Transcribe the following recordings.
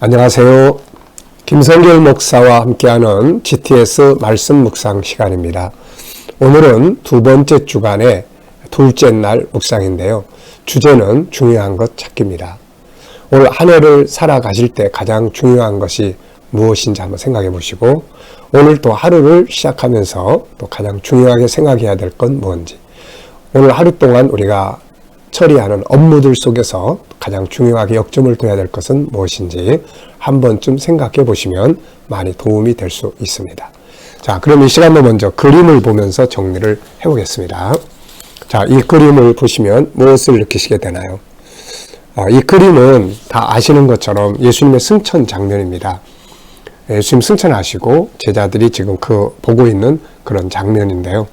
안녕하세요. 김성결 목사와 함께하는 GTS 말씀 묵상 시간입니다. 오늘은 두 번째 주간의 둘째 날 묵상인데요. 주제는 중요한 것 찾기입니다. 오늘 한 해를 살아가실 때 가장 중요한 것이 무엇인지 한번 생각해 보시고, 오늘 또 하루를 시작하면서 또 가장 중요하게 생각해야 될 건 뭔지, 오늘 하루 동안 우리가 처리하는 업무들 속에서 가장 중요하게 역점을 둬야 될 것은 무엇인지 한 번쯤 생각해 보시면 많이 도움이 될 수 있습니다. 자, 그럼 이 시간도 먼저 그림을 보면서 정리를 해보겠습니다. 자, 이 그림을 보시면 무엇을 느끼시게 되나요? 이 그림은 다 아시는 것처럼 예수님의 승천 장면입니다. 예수님 승천하시고 제자들이 지금 보고 있는 그런 장면인데요.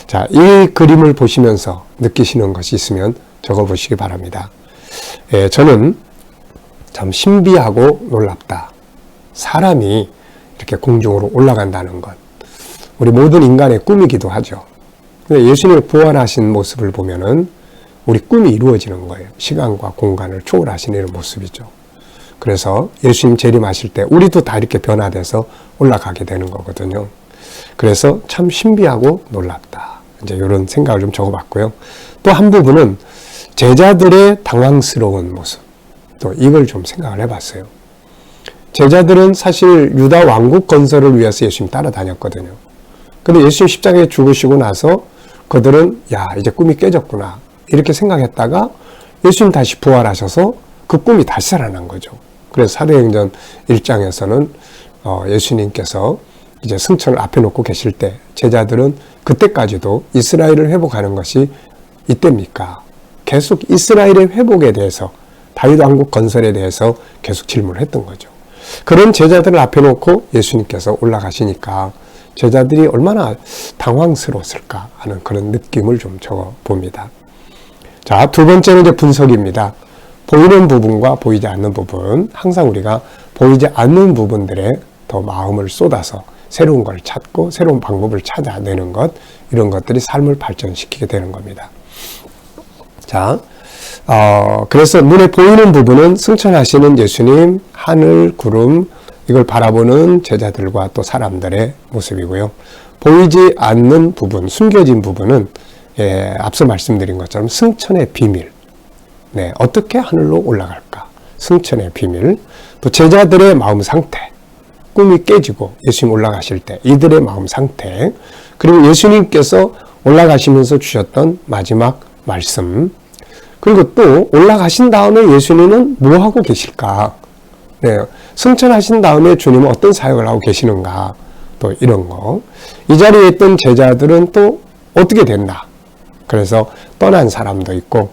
자, 이 그림을 보시면서 느끼시는 것이 있으면 적어보시기 바랍니다. 저는 참 신비하고 놀랍다. 사람이 이렇게 공중으로 올라간다는 것. 우리 모든 인간의 꿈이기도 하죠. 근데 예수님이 부활하신 모습을 보면은 우리 꿈이 이루어지는 거예요. 시간과 공간을 초월하시는 이런 모습이죠. 그래서 예수님 재림하실 때 우리도 다 이렇게 변화돼서 올라가게 되는 거거든요. 그래서 참 신비하고 놀랍다. 이제 이런 생각을 좀 적어봤고요. 또 한 부분은 제자들의 당황스러운 모습. 또 이걸 좀 생각을 해봤어요. 제자들은 사실 유다 왕국 건설을 위해서 예수님 따라다녔거든요. 근데 예수님 십자가에 죽으시고 나서 그들은 이제 꿈이 깨졌구나 이렇게 생각했다가 예수님 다시 부활하셔서 그 꿈이 다시 살아난 거죠. 그래서 사도행전 1장에서는 예수님께서 이제 승천을 앞에 놓고 계실 때 제자들은 그때까지도 이스라엘을 회복하는 것이 이때입니까? 계속 이스라엘의 회복에 대해서, 다윗 왕국 건설에 대해서 계속 질문을 했던 거죠. 그런 제자들을 앞에 놓고 예수님께서 올라가시니까 제자들이 얼마나 당황스러웠을까 하는 그런 느낌을 좀 적어봅니다. 자, 두 번째는 이제 분석입니다. 보이는 부분과 보이지 않는 부분, 항상 우리가 보이지 않는 부분들에 더 마음을 쏟아서 새로운 걸 찾고 새로운 방법을 찾아내는 것, 이런 것들이 삶을 발전시키게 되는 겁니다. 자, 그래서 눈에 보이는 부분은 승천하시는 예수님, 하늘, 구름, 이걸 바라보는 제자들과 또 사람들의 모습이고요. 보이지 않는 부분, 숨겨진 부분은 앞서 말씀드린 것처럼 승천의 비밀. 네, 어떻게 하늘로 올라갈까? 승천의 비밀. 또 제자들의 마음 상태. 꿈이 깨지고 예수님 올라가실 때 이들의 마음 상태. 그리고 예수님께서 올라가시면서 주셨던 마지막 말씀. 그리고 또 올라가신 다음에 예수님은 뭐 하고 계실까? 네, 승천하신 다음에 주님은 어떤 사역을 하고 계시는가? 또 이런 거. 이 자리에 있던 제자들은 또 어떻게 됐나? 그래서 떠난 사람도 있고,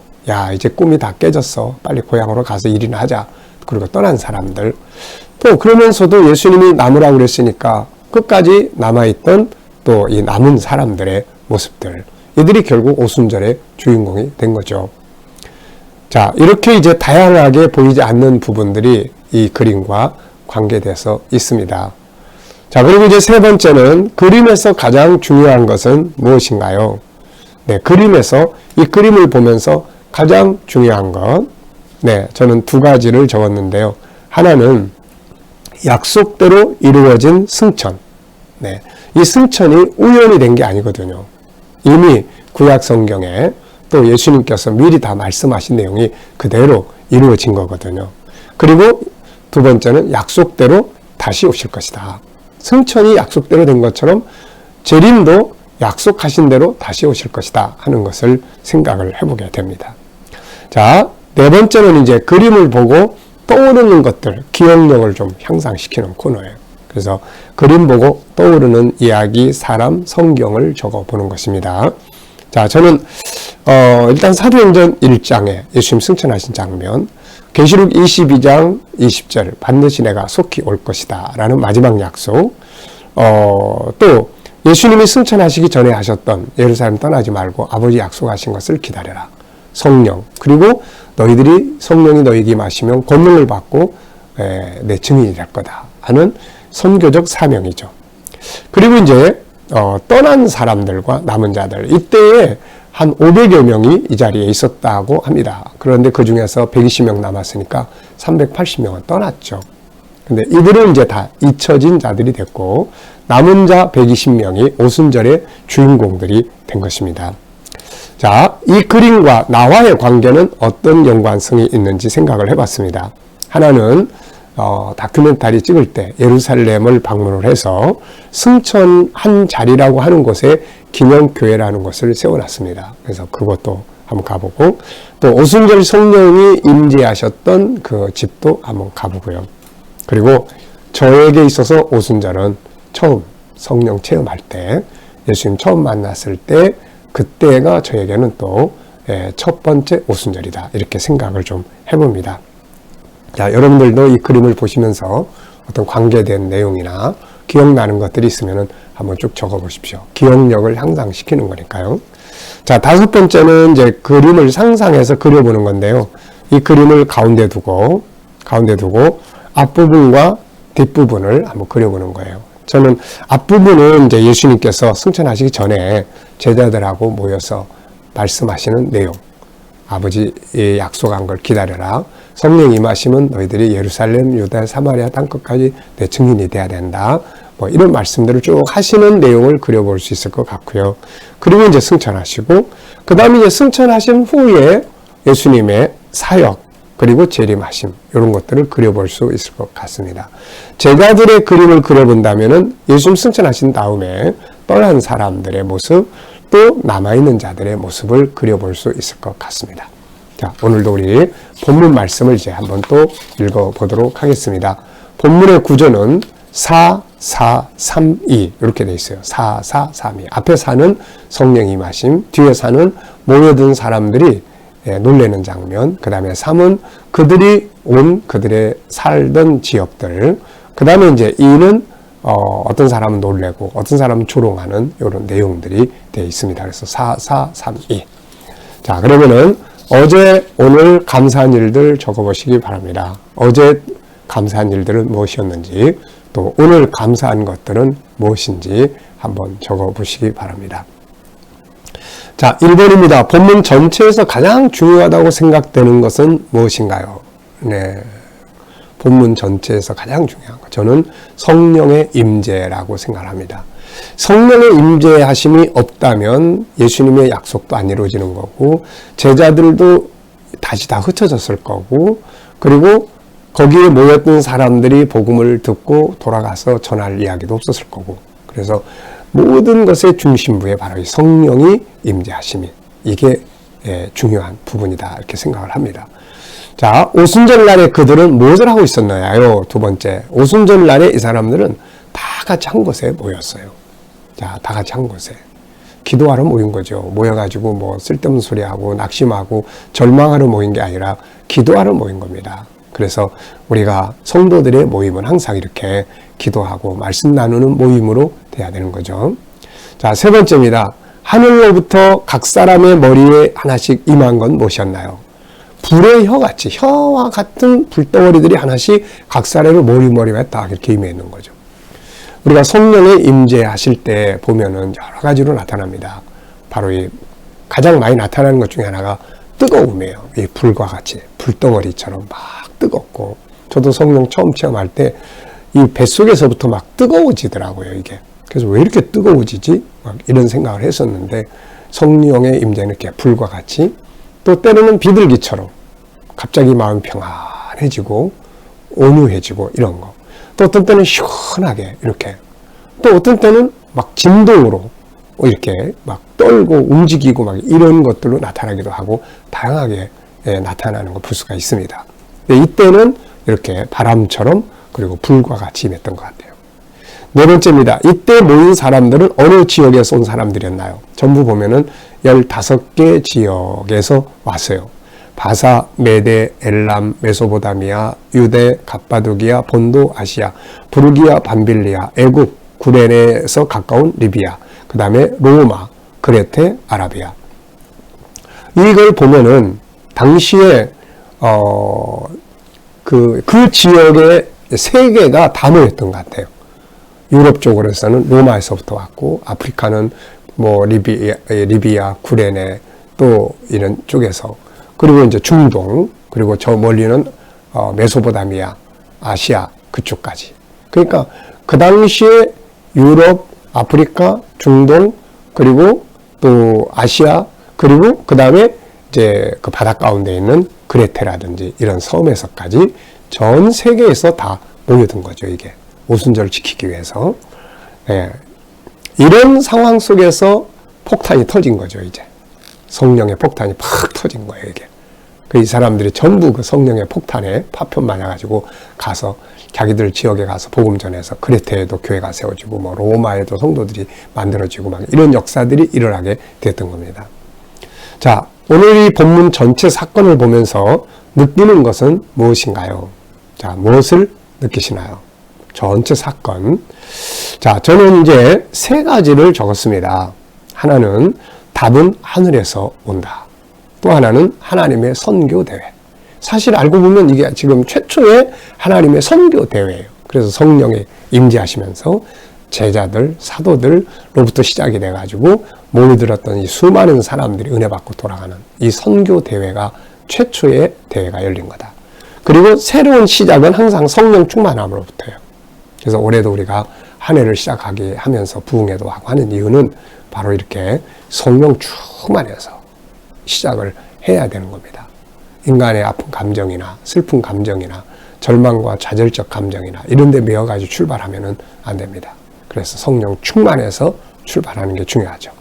이제 꿈이 다 깨졌어. 빨리 고향으로 가서 일이나 하자. 그리고 떠난 사람들. 또 그러면서도 예수님이 남으라고 그랬으니까 끝까지 남아있던 또 이 남은 사람들의 모습들. 이들이 결국 오순절의 주인공이 된 거죠. 자, 이렇게 이제 다양하게 보이지 않는 부분들이 이 그림과 관계돼서 있습니다. 자, 그리고 이제 세 번째는 그림에서 가장 중요한 것은 무엇인가요? 네, 그림에서 이 그림을 보면서 가장 중요한 것. 네, 저는 두 가지를 적었는데요. 하나는 약속대로 이루어진 승천. 네, 이 승천이 우연이 된 게 아니거든요. 이미 구약 성경에 또 예수님께서 미리 다 말씀하신 내용이 그대로 이루어진 거거든요. 그리고 두 번째는 약속대로 다시 오실 것이다. 승천이 약속대로 된 것처럼 재림도 약속하신 대로 다시 오실 것이다 하는 것을 생각을 해보게 됩니다. 자, 네 번째는 이제 그림을 보고 떠오르는 것들, 기억력을 좀 향상시키는 코너예요. 그래서 그림 보고 떠오르는 이야기, 사람, 성경을 적어보는 것입니다. 자, 저는 일단 사도행전 1장에 예수님 승천하신 장면, 계시록 22장 20절 반드시 내가 속히 올 것이다 라는 마지막 약속, 또 예수님이 승천하시기 전에 하셨던 예루살렘 떠나지 말고 아버지 약속하신 것을 기다려라. 성령, 그리고 너희들이 성령이 너희에게 임하시면 권능을 받고 내 증인이 될 거다 하는 선교적 사명이죠. 그리고 이제 떠난 사람들과 남은 자들, 이때에 한 500여 명이 이 자리에 있었다고 합니다. 그런데 그 중에서 120명 남았으니까 380명은 떠났죠. 근데 이들은 이제 다 잊혀진 자들이 됐고 남은 자 120명이 오순절의 주인공들이 된 것입니다. 자, 이 그림과 나와의 관계는 어떤 연관성이 있는지 생각을 해봤습니다. 하나는 다큐멘터리 찍을 때 예루살렘을 방문을 해서 승천한 자리라고 하는 곳에 기념교회라는 것을 세워놨습니다. 그래서 그것도 한번 가보고 또 오순절 성령이 임재하셨던 그 집도 한번 가보고요. 그리고 저에게 있어서 오순절은 처음 성령 체험할 때 예수님 처음 만났을 때 그때가 저에게는 또 첫 번째 오순절이다 이렇게 생각을 좀 해봅니다. 자, 여러분들도 이 그림을 보시면서 어떤 관계된 내용이나 기억나는 것들이 있으면 한번 쭉 적어 보십시오. 기억력을 향상시키는 거니까요. 자, 다섯 번째는 이제 그림을 상상해서 그려보는 건데요. 이 그림을 가운데 두고 앞부분과 뒷부분을 한번 그려보는 거예요. 저는 앞부분은 이제 예수님께서 승천하시기 전에 제자들하고 모여서 말씀하시는 내용. 아버지 약속한 걸 기다려라. 성령 임하시면 너희들이 예루살렘, 유다, 사마리아 땅끝까지 내 증인이 돼야 된다. 뭐 이런 말씀들을 쭉 하시는 내용을 그려볼 수 있을 것 같고요. 그리고 이제 승천하시고 그 다음에 이제 승천하신 후에 예수님의 사역 그리고 재림하심 이런 것들을 그려볼 수 있을 것 같습니다. 제자들의 그림을 그려본다면은 예수님 승천하신 다음에 떠난 사람들의 모습 또 남아있는 자들의 모습을 그려볼 수 있을 것 같습니다. 자, 오늘도 우리 본문 말씀을 이제 한번 또 읽어보도록 하겠습니다. 본문의 구조는 4, 4, 3, 2 이렇게 되어 있어요. 4, 4, 3, 2. 앞에 4는 성령 임하심, 뒤에 4는 모여든 사람들이 놀래는 장면, 그 다음에 3은 그들의 살던 지역들, 그 다음에 이제 2는 어떤 사람은 놀래고 어떤 사람은 조롱하는 이런 내용들이 되어 있습니다. 그래서 4, 4, 3, 2. 자, 그러면은 어제 오늘 감사한 일들 적어보시기 바랍니다. 어제 감사한 일들은 무엇이었는지 또 오늘 감사한 것들은 무엇인지 한번 적어보시기 바랍니다. 자, 1번입니다. 본문 전체에서 가장 중요하다고 생각되는 것은 무엇인가요? 네, 본문 전체에서 가장 중요한 것. 저는 성령의 임재라고 생각합니다. 성령의 임재하심이 없다면 예수님의 약속도 안 이루어지는 거고 제자들도 다시 다 흩어졌을 거고 그리고 거기에 모였던 사람들이 복음을 듣고 돌아가서 전할 이야기도 없었을 거고 그래서 모든 것의 중심부에 바로 이 성령이 임재하심이 이게 중요한 부분이다 이렇게 생각을 합니다. 자, 오순절날에 그들은 무엇을 하고 있었나요? 두 번째, 오순절날에 이 사람들은 다 같이 한 곳에 모였어요. 자, 다 같이 한 곳에 기도하러 모인 거죠. 모여가지고 뭐 쓸데없는 소리하고 낙심하고 절망하러 모인 게 아니라 기도하러 모인 겁니다. 그래서 우리가 성도들의 모임은 항상 이렇게 기도하고 말씀 나누는 모임으로 돼야 되는 거죠. 자, 세 번째입니다. 하늘로부터 각 사람의 머리에 하나씩 임한 건 무엇이었나요? 불의 혀같이 혀와 같은 불덩어리들이 하나씩 각 사람의 머리에 딱 이렇게 임해 있는 거죠. 우리가 성령에 임재하실 때 보면은 여러 가지로 나타납니다. 바로 이 가장 많이 나타나는 것 중에 하나가 뜨거움이에요. 이 불과 같이 불덩어리처럼 막 뜨겁고 저도 성령 처음 체험할 때 이 뱃속에서부터 막 뜨거워지더라고요, 이게. 그래서 왜 이렇게 뜨거워지지? 막 이런 생각을 했었는데 성령의 임재는 이렇게 불과 같이 또 때로는 비둘기처럼 갑자기 마음이 평안해지고 온유해지고 이런 거. 또 어떤 때는 시원하게 이렇게 또 어떤 때는 막 진동으로 이렇게 막 떨고 움직이고 막 이런 것들로 나타나기도 하고 다양하게 나타나는 걸 볼 수가 있습니다. 근데 이때는 이렇게 바람처럼 그리고 불과 같이 임했던 것 같아요. 네 번째입니다. 이때 모인 사람들은 어느 지역에서 온 사람들이었나요? 전부 보면은 15개 지역에서 왔어요. 바사, 메데, 엘람, 메소포타미아, 유대, 갑바도기아, 본도, 아시아, 부르기아, 밤빌리아, 애국, 구레네에서 가까운 리비아, 그 다음에 로마, 그레테, 아라비아. 이걸 보면은 당시에 그 지역의 세계가 다 모였던 것 같아요. 유럽 쪽으로서는 로마에서부터 왔고 아프리카는 뭐 리비아, 구레네 또 이런 쪽에서 그리고 이제 중동 그리고 저 멀리는 메소포타미아, 아시아 그쪽까지. 그러니까 그 당시에 유럽, 아프리카, 중동, 그리고 또 아시아, 그리고 그 다음에 이제 그 바닷 가운데 있는 그레테라든지 이런 섬에서까지 전 세계에서 다 모여든 거죠, 이게. 오순절을 지키기 위해서. 예. 이런 상황 속에서 폭탄이 터진 거죠, 이제. 성령의 폭탄이 팍 터진 거예요, 이게. 이 사람들이 전부 그 성령의 폭탄에 파편 맞아가지고 가서 자기들 지역에 가서 복음 전해서 그레테에도 교회가 세워지고 뭐 로마에도 성도들이 만들어지고 막 이런 역사들이 일어나게 됐던 겁니다. 자, 오늘 이 본문 전체 사건을 보면서 느끼는 것은 무엇인가요? 자, 무엇을 느끼시나요? 전체 사건. 자, 저는 이제 세 가지를 적었습니다. 하나는 답은 하늘에서 온다. 또 하나는 하나님의 선교대회. 사실 알고 보면 이게 지금 최초의 하나님의 선교대회예요. 그래서 성령이 임재하시면서 제자들, 사도들로부터 시작이 돼가지고 모여들었던 이 수많은 사람들이 은혜 받고 돌아가는 이 선교대회가 최초의 대회가 열린 거다. 그리고 새로운 시작은 항상 성령 충만함으로부터예요. 그래서 올해도 우리가 한 해를 시작하게 하면서 부흥회도 하고 하는 이유는 바로 이렇게 성령 충만해서 시작을 해야 되는 겁니다. 인간의 아픈 감정이나 슬픈 감정이나 절망과 좌절적 감정이나 이런 데 매어가지고 출발하면은 안 됩니다. 그래서 성령 충만해서 출발하는 게 중요하죠.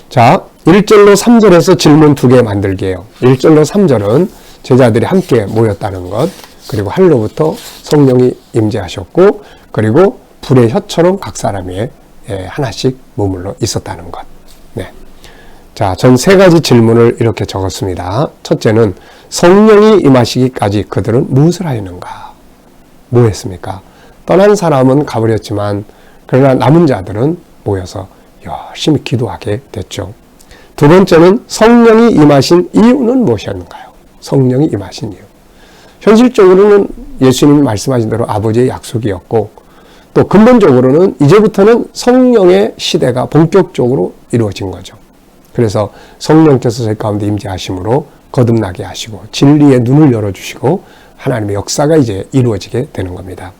자, 1절로 3절에서 질문 2개 만들기예요. 1절로 3절은 제자들이 함께 모였다는 것, 그리고 하늘로부터 성령이 임재하셨고, 그리고 불의 혀처럼 각 사람이 하나씩 머물러 있었다는 것. 네. 자, 전 세 가지 질문을 이렇게 적었습니다. 첫째는 성령이 임하시기까지 그들은 무엇을 하였는가? 뭐 했습니까? 떠난 사람은 가버렸지만 그러나 남은 자들은 모여서 열심히 기도하게 됐죠. 두 번째는 성령이 임하신 이유는 무엇이었는가요? 성령이 임하신 이유. 현실적으로는 예수님이 말씀하신 대로 아버지의 약속이었고, 또 근본적으로는 이제부터는 성령의 시대가 본격적으로 이루어진 거죠. 그래서 성령께서 저희 가운데 임재하심으로 거듭나게 하시고 진리의 눈을 열어주시고 하나님의 역사가 이제 이루어지게 되는 겁니다.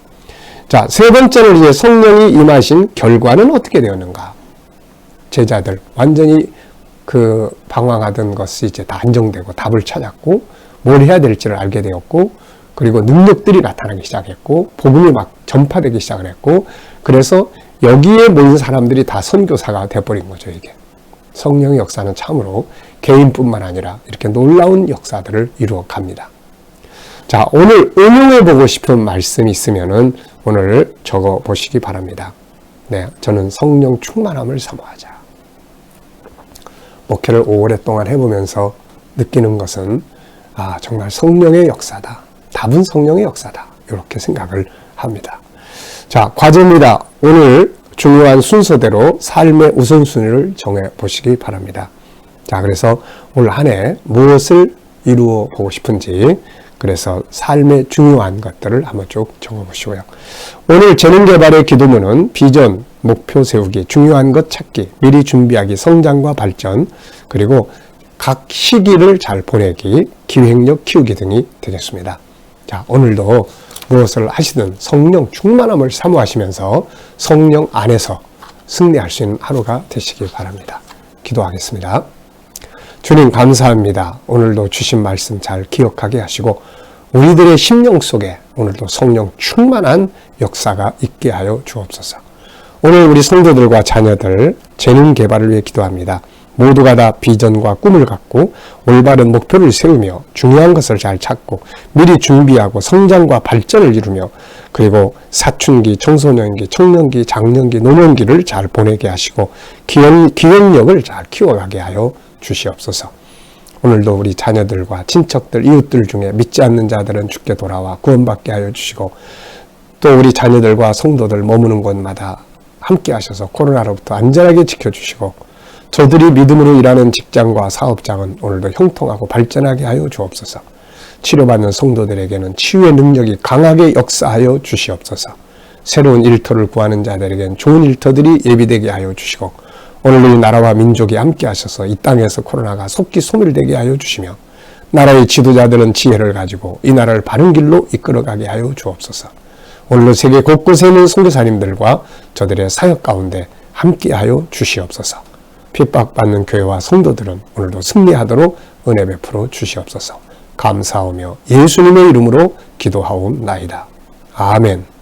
자, 세 번째는 이제 성령이 임하신 결과는 어떻게 되었는가? 제자들 완전히 그 방황하던 것이 이제 다 안정되고 답을 찾았고 뭘 해야 될지를 알게 되었고, 그리고 능력들이 나타나기 시작했고 복음이 막 전파되기 시작을 했고, 그래서 여기에 모인 사람들이 다 선교사가 돼버린 거죠. 이게 성령의 역사는 참으로 개인뿐만 아니라 이렇게 놀라운 역사들을 이루어 갑니다. 자, 오늘 응용해 보고 싶은 말씀이 있으면은 오늘 적어 보시기 바랍니다. 네, 저는 성령 충만함을 사모하자. 목회를 오랫동안 해보면서 느끼는 것은 정말 성령의 역사다. 답은 성령의 역사다. 이렇게 생각을 합니다. 자, 과제입니다. 오늘 중요한 순서대로 삶의 우선순위를 정해 보시기 바랍니다. 자, 그래서 올 한 해 무엇을 이루어 보고 싶은지, 그래서 삶의 중요한 것들을 한번 쭉 적어 보시고요. 오늘 재능개발의 기도문은 비전, 목표 세우기, 중요한 것 찾기, 미리 준비하기, 성장과 발전, 그리고 각 시기를 잘 보내기, 기획력 키우기 등이 되겠습니다. 자, 오늘도 무엇을 하시든 성령 충만함을 사모하시면서 성령 안에서 승리할 수 있는 하루가 되시길 바랍니다. 기도하겠습니다. 주님 감사합니다. 오늘도 주신 말씀 잘 기억하게 하시고 우리들의 심령 속에 오늘도 성령 충만한 역사가 있게 하여 주옵소서. 오늘 우리 성도들과 자녀들 재능 개발을 위해 기도합니다. 모두가 다 비전과 꿈을 갖고 올바른 목표를 세우며 중요한 것을 잘 찾고 미리 준비하고 성장과 발전을 이루며, 그리고 사춘기, 청소년기, 청년기, 장년기, 노년기를 잘 보내게 하시고 기억력을 잘 키워가게 하여 주시옵소서. 오늘도 우리 자녀들과 친척들, 이웃들 중에 믿지 않는 자들은 주께 돌아와 구원받게 하여 주시고, 또 우리 자녀들과 성도들 머무는 곳마다 함께 하셔서 코로나로부터 안전하게 지켜주시고, 저들이 믿음으로 일하는 직장과 사업장은 오늘도 형통하고 발전하게 하여 주옵소서. 치료받는 성도들에게는 치유의 능력이 강하게 역사하여 주시옵소서. 새로운 일터를 구하는 자들에게는 좋은 일터들이 예비되게 하여 주시고, 오늘 이 나라와 민족이 함께 하셔서 이 땅에서 코로나가 속기 소멸되게 하여 주시며, 나라의 지도자들은 지혜를 가지고 이 나라를 바른 길로 이끌어가게 하여 주옵소서. 오늘도 세계 곳곳에 있는 선교사님들과 저들의 사역 가운데 함께하여 주시옵소서. 핍박받는 교회와 성도들은 오늘도 승리하도록 은혜 베풀어 주시옵소서. 감사하며 예수님의 이름으로 기도하옵나이다. 아멘.